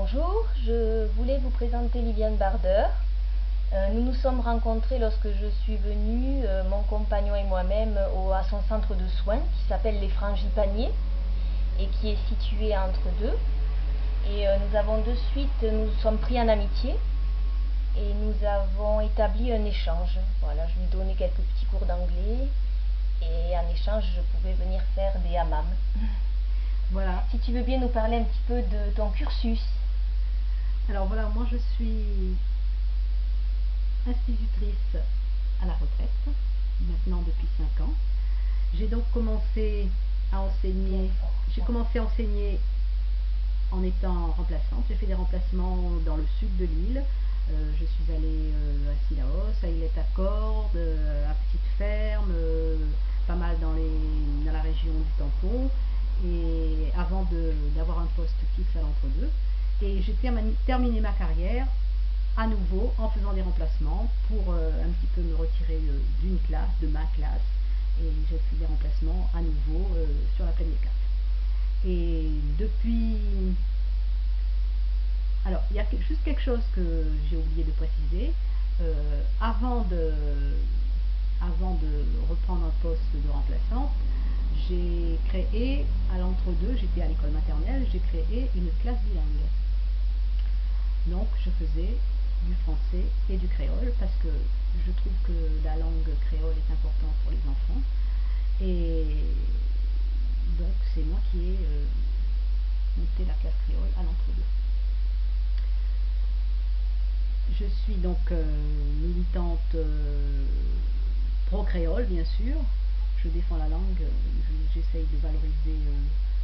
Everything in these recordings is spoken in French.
Bonjour, je voulais vous présenter Liliane Barder. Nous nous sommes rencontrés lorsque je suis venue, mon compagnon et moi-même, à son centre de soins qui s'appelle les Frangipaniers et qui est situé entre deux. Et nous avons de suite, nous sommes pris en amitié et nous avons établi un échange. Voilà, je lui donnais quelques petits cours d'anglais et en échange, je pouvais venir faire des hammams. Voilà. Si tu veux bien nous parler un petit peu de ton cursus. Alors voilà, moi je suis institutrice à la retraite, maintenant depuis 5 ans. J'ai donc commencé à enseigner, en étant remplaçante. J'ai fait des remplacements dans le sud de l'île. Je suis allée à Sillaos, à Illet-à-Cordes, à Petite Ferme, pas mal dans la région du Tampon, et avant d'avoir un poste fixe à l'entre-deux. Et j'ai terminé ma carrière à nouveau en faisant des remplacements pour un petit peu me retirer d'une classe, de ma classe, et j'ai fait des remplacements à nouveau sur la plaine des Caps. Et depuis... Alors, il y a juste quelque chose que j'ai oublié de préciser. Avant de reprendre un poste de remplaçante, j'ai créé, à l'entre-deux, j'étais à l'école maternelle, j'ai créé une classe bilingue. Donc, je faisais du français et du créole parce que je trouve que la langue créole est importante pour les enfants. Et donc, c'est moi qui ai monté la classe créole à l'entre-deux. Je suis donc militante pro-créole, bien sûr. Je défends la langue, j'essaye de valoriser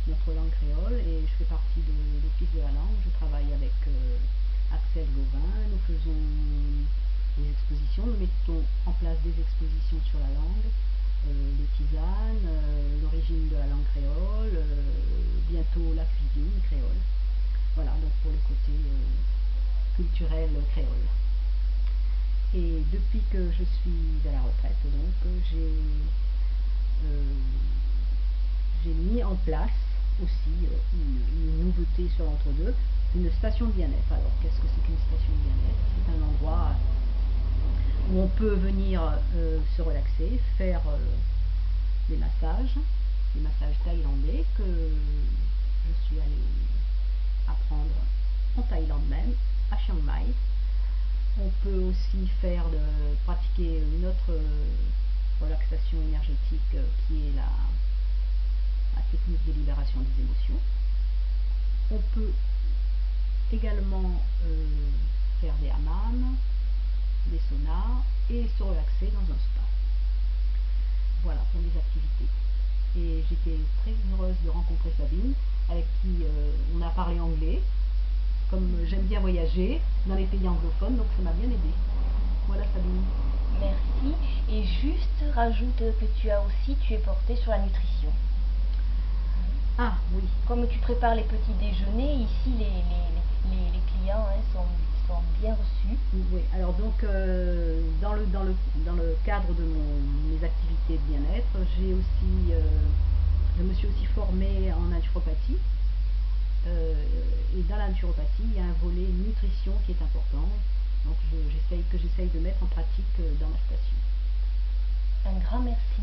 notre langue créole et je fais partie de l'Office de la langue. Je travaille avec Axel Gauvin, nous faisons des expositions, nous mettons en place des expositions sur la langue, les tisanes, l'origine de la langue créole, bientôt la cuisine créole. Voilà, donc pour le côté culturel créole. Et depuis que je suis à la retraite, donc j'ai mis en place aussi une nouveauté sur l'entre-deux, une station de bien-être. Alors, qu'est-ce que c'est qu'une station de bien-être? C'est un endroit où on peut venir se relaxer, faire des massages thaïlandais que je suis allée apprendre en Thaïlande même, à Chiang Mai. On peut aussi pratiquer une autre relaxation énergétique qui est la technique de libération des émotions. On peut également faire des hammams, des saunas et se relaxer dans un spa. Voilà pour les activités. Et j'étais très heureuse de rencontrer Sabine, avec qui on a parlé anglais. Comme j'aime bien voyager dans les pays anglophones, donc ça m'a bien aidé. Voilà Sabine. Merci. Et juste rajoute que tu es portée sur la nutrition. Ah oui. Comme tu prépares les petits déjeuners, ici les clients sont bien reçus. Oui, alors donc dans le cadre de mes activités de bien-être, je me suis aussi formée en naturopathie. Et dans la naturopathie, il y a un volet nutrition qui est important, donc j'essaye de mettre en pratique dans ma station. Un grand merci.